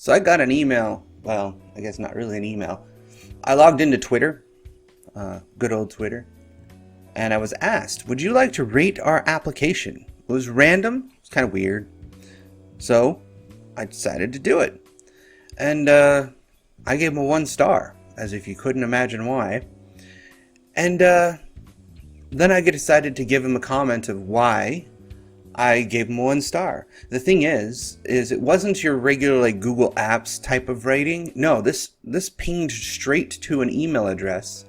So I got an email. Well, I guess not really an email. I logged into Twitter, good old Twitter, and I was asked, would you like to rate our application? It was random. It's kind of weird. So I decided to do it. And I gave him a 1 star, as if you couldn't imagine why. And then I decided to give him a comment of why I gave him 1 star. The thing is it wasn't your regular like Google Apps type of rating. No, this pinged straight to an email address,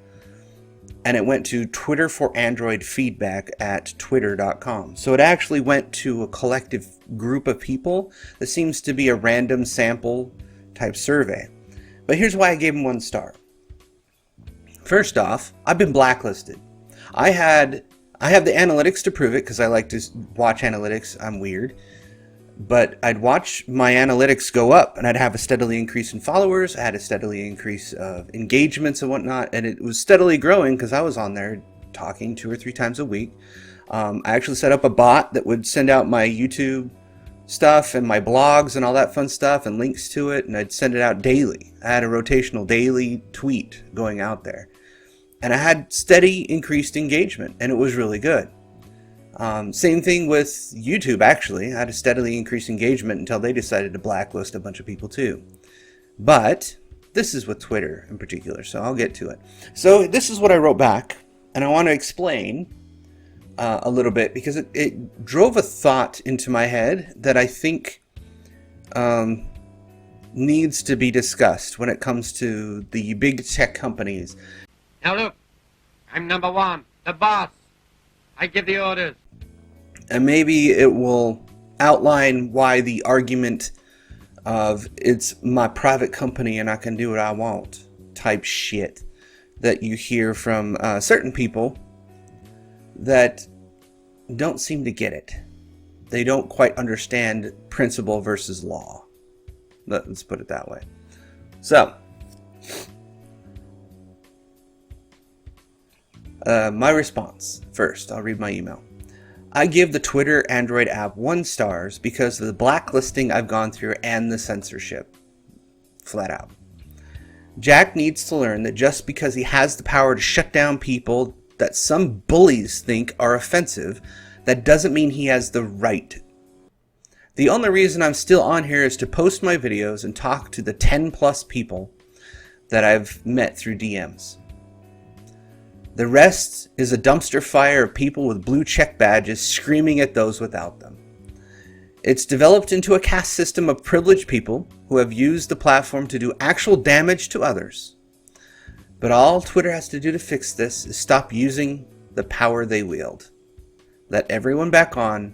and it went to Twitter for Android feedback at twitter.com. So it actually went to a collective group of people. This seems to be a random sample type survey. But here's why I gave him 1 star. First off, I've been blacklisted. I have the analytics to prove it because I like to watch analytics. I'm weird. But I'd watch my analytics go up, and I'd have a steadily increase in followers. I had a steadily increase of engagements and whatnot, and it was steadily growing because I was on there talking 2 or 3 times a week. I actually set up a bot that would send out my YouTube stuff and my blogs and all that fun stuff and links to it, and I'd send it out daily. I had a rotational daily tweet going out there. And I had steady increased engagement, and it was really good. Same thing with YouTube, actually. I had a steadily increased engagement until they decided to blacklist a bunch of people too. But this is with Twitter in particular, so I'll get to it. So this is what I wrote back, and I want to explain a little bit because it drove a thought into my head that I think needs to be discussed when it comes to the big tech companies. Now look, I'm number 1, the boss. I give the orders. And maybe it will outline why the argument of it's my private company and I can do what I want type shit that you hear from certain people that don't seem to get it. They don't quite understand principle versus law. Let's put it that way. So, my response. First, I'll read my email. I give the Twitter Android app 1 stars because of the blacklisting I've gone through and the censorship. Flat out. Jack needs to learn that just because he has the power to shut down people that some bullies think are offensive, that doesn't mean he has the right. The only reason I'm still on here is to post my videos and talk to the 10 plus people that I've met through DMs. The rest is a dumpster fire of people with blue check badges screaming at those without them. It's developed into a caste system of privileged people who have used the platform to do actual damage to others. But all Twitter has to do to fix this is stop using the power they wield. Let everyone back on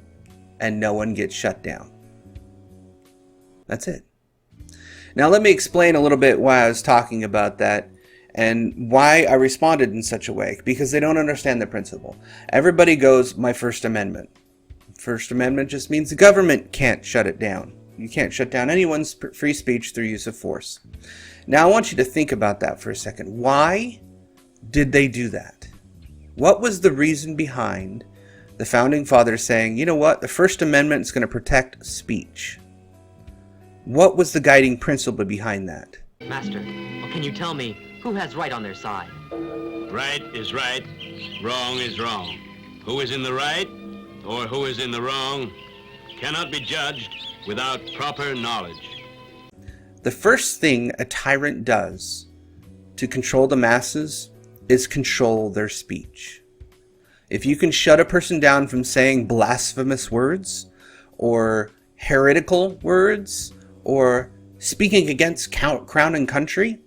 and no one gets shut down. That's it. Now let me explain a little bit why I was talking about that and why I responded in such a way, because they don't understand the principle. Everybody goes, my First Amendment. First Amendment just means the government can't shut it down. You can't shut down anyone's free speech through use of force. Now I want you to think about that for a second. Why did they do that? What was the reason behind the Founding Fathers saying, you know what, the First Amendment is going to protect speech? What was the guiding principle behind that? Master, well, can you tell me who has right on their side? Right is right, wrong is wrong. Who is in the right or who is in the wrong cannot be judged without proper knowledge. The first thing a tyrant does to control the masses is control their speech. If you can shut a person down from saying blasphemous words or heretical words or speaking against crown and country,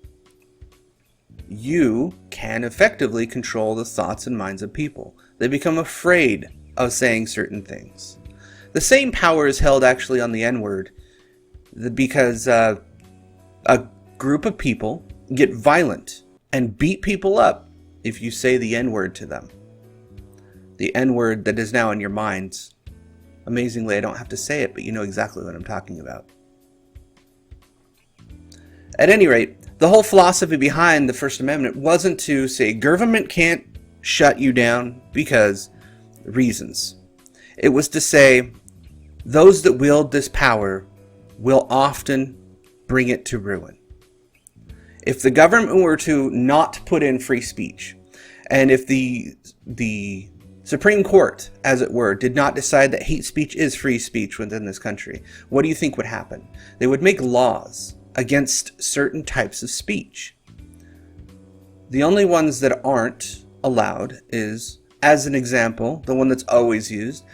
you can effectively control the thoughts and minds of people. They become afraid of saying certain things. The same power is held actually on the N-word because a group of people get violent and beat people up if you say the N-word to them. The N-word that is now in your minds. Amazingly, I don't have to say it, but you know exactly what I'm talking about. At any rate, the whole philosophy behind the First Amendment wasn't to say government can't shut you down because reasons. It was to say those that wield this power will often bring it to ruin. If the government were to not put in free speech, and if the Supreme Court, as it were, did not decide that hate speech is free speech within this country, what do you think would happen? They would make laws against certain types of speech. The only ones that aren't allowed is, as an example, the one that's always used,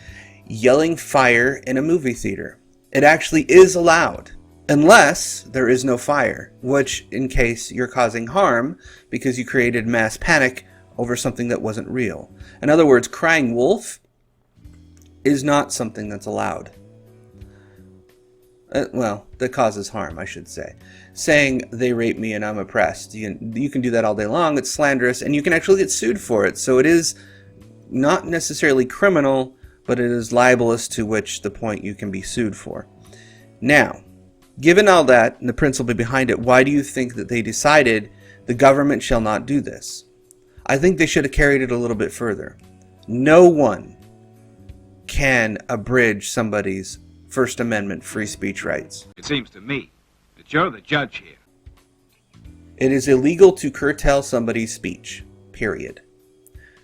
yelling fire in a movie theater. It actually is allowed, unless there is no fire, which in case you're causing harm because you created mass panic over something that wasn't real. In other words, crying wolf is not something that's allowed. Well, that causes harm, I should say. Saying they raped me and I'm oppressed, you can do that all day long. It's slanderous, and you can actually get sued for it. So it is not necessarily criminal, but it is libelous, to which the point you can be sued for. Now, given all that and the principle behind it, why do you think that they decided the government shall not do this? I think they should have carried it a little bit further. No one can abridge somebody's First Amendment free speech rights. It seems to me that you're the judge here. It is illegal to curtail somebody's speech, period.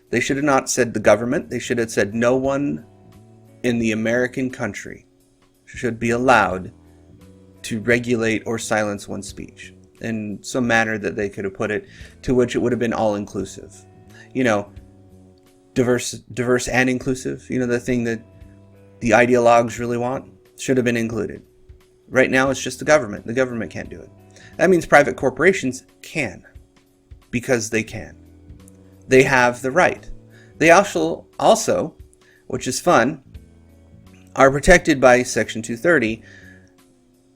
They should have not said the government. They should have said no one in the American country should be allowed to regulate or silence one's speech in some manner that they could have put it, to which it would have been all-inclusive. You know, diverse and inclusive. You know, the thing that the ideologues really want should have been included. Right now it's just the government. The government can't do it. That means private corporations can, because they can. They have the right. They also, which is fun, are protected by Section 230,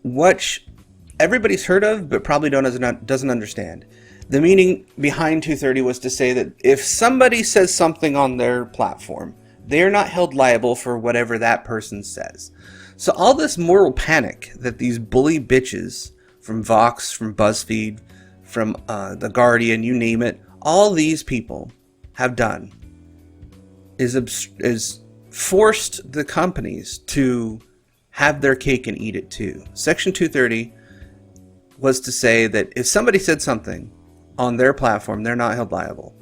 which everybody's heard of, but probably doesn't understand. The meaning behind 230 was to say that if somebody says something on their platform, they are not held liable for whatever that person says. So all this moral panic that these bully bitches from Vox, from BuzzFeed, from The Guardian, you name it, all these people have done is forced the companies to have their cake and eat it too. Section 230 was to say that if somebody said something on their platform, they're not held liable.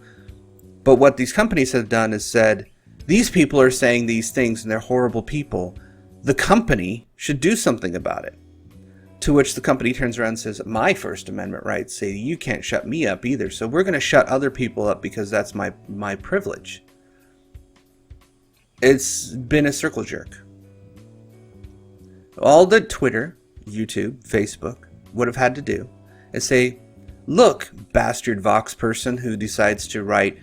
But what these companies have done is said, these people are saying these things and they're horrible people. The company should do something about it. To which the company turns around and says, my First Amendment rights say you can't shut me up either, so we're going to shut other people up because that's my privilege. It's been a circle jerk. All that Twitter, YouTube, Facebook would have had to do is say, look, bastard Vox person who decides to write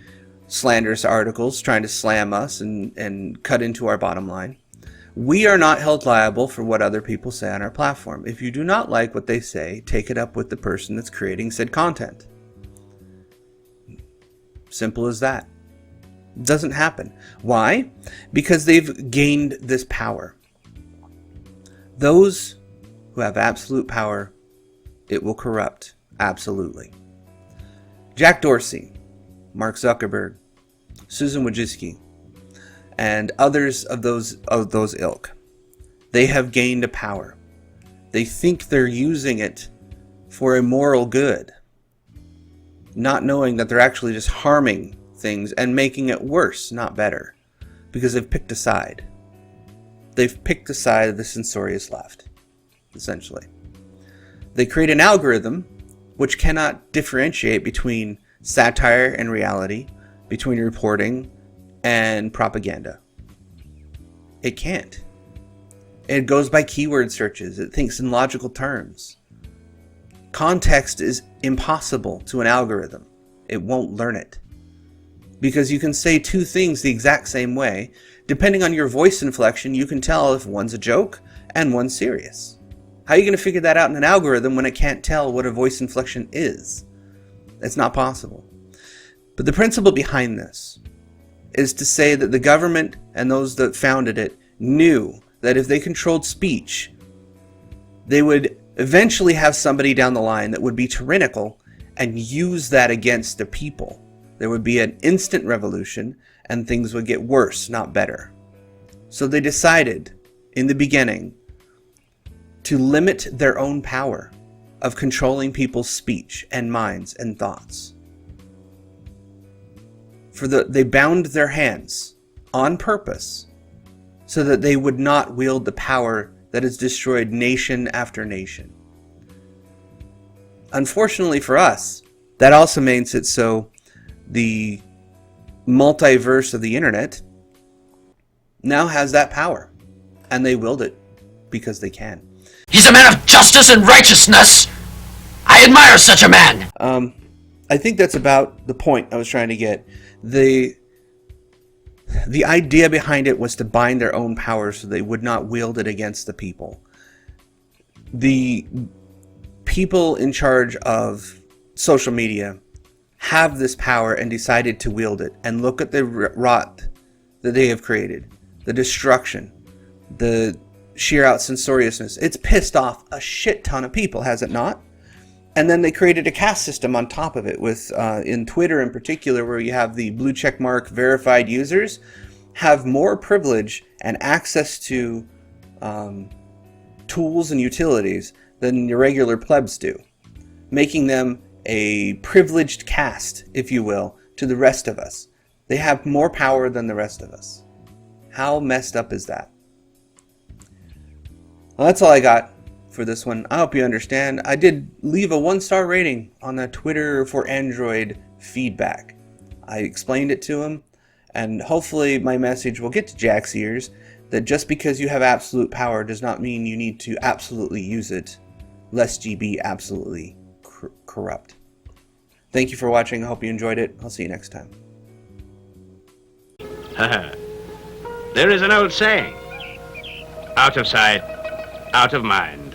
slanderous articles trying to slam us and cut into our bottom line. We are not held liable for what other people say on our platform. If you do not like what they say, take it up with the person that's creating said content. Simple as that. It doesn't happen. Why? Because they've gained this power. Those who have absolute power, it will corrupt. Absolutely. Jack Dorsey, Mark Zuckerberg, Susan Wojcicki, and others of those ilk. They have gained a power. They think they're using it for a moral good, not knowing that they're actually just harming things and making it worse, not better, because they've picked a side. They've picked the side of the censorious left, essentially. They create an algorithm which cannot differentiate between satire and reality, between reporting and propaganda. It can't. It goes by keyword searches. It thinks in logical terms. Context is impossible to an algorithm. It won't learn it. Because you can say two things the exact same way. Depending on your voice inflection, you can tell if one's a joke and one's serious. How are you going to figure that out in an algorithm when it can't tell what a voice inflection is? It's not possible. But the principle behind this is to say that the government and those that founded it knew that if they controlled speech, they would eventually have somebody down the line that would be tyrannical and use that against the people. There would be an instant revolution and things would get worse, not better. So they decided in the beginning to limit their own power. of controlling people's speech and minds and thoughts. They bound their hands on purpose so that they would not wield the power that has destroyed nation after nation. Unfortunately for us, that also makes it so the multiverse of the internet now has that power, and they wield it because they can. He's a man of justice and righteousness! I admire such a man! I think that's about the point I was trying to get. The idea behind it was to bind their own power so they would not wield it against the people. The people in charge of social media have this power and decided to wield it. And look at the rot that they have created. The destruction. The sheer outcensoriousness. It's pissed off a shit ton of people, has it not? And then they created a caste system on top of it with, in Twitter in particular, where you have the blue check mark verified users have more privilege and access to tools and utilities than your regular plebs do, making them a privileged caste, if you will, to the rest of us. They have more power than the rest of us. How messed up is that? Well, that's all I got for this one. I hope you understand. I did leave a 1-star rating on the Twitter for Android feedback. I explained it to him, and hopefully my message will get to Jack's ears that just because you have absolute power does not mean you need to absolutely use it, lest ye be absolutely corrupt. Thank you for watching. I hope you enjoyed it. I'll see you next time. There is an old saying, out of sight, out of mind.